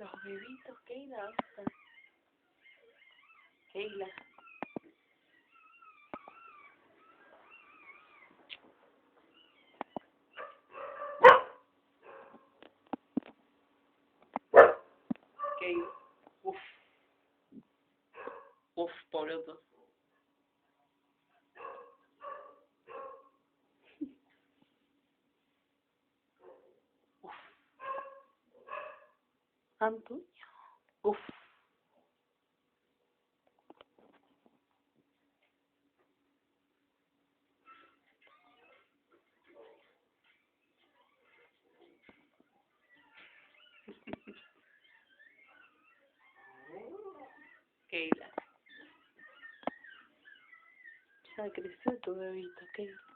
Los bebitos, Keyla, ¿dónde están? Keyla. Keyla. Uf. Uf, pobreto. Uf. Antonio. Uf. Keyla. Ya creció tu bebito, Keyla.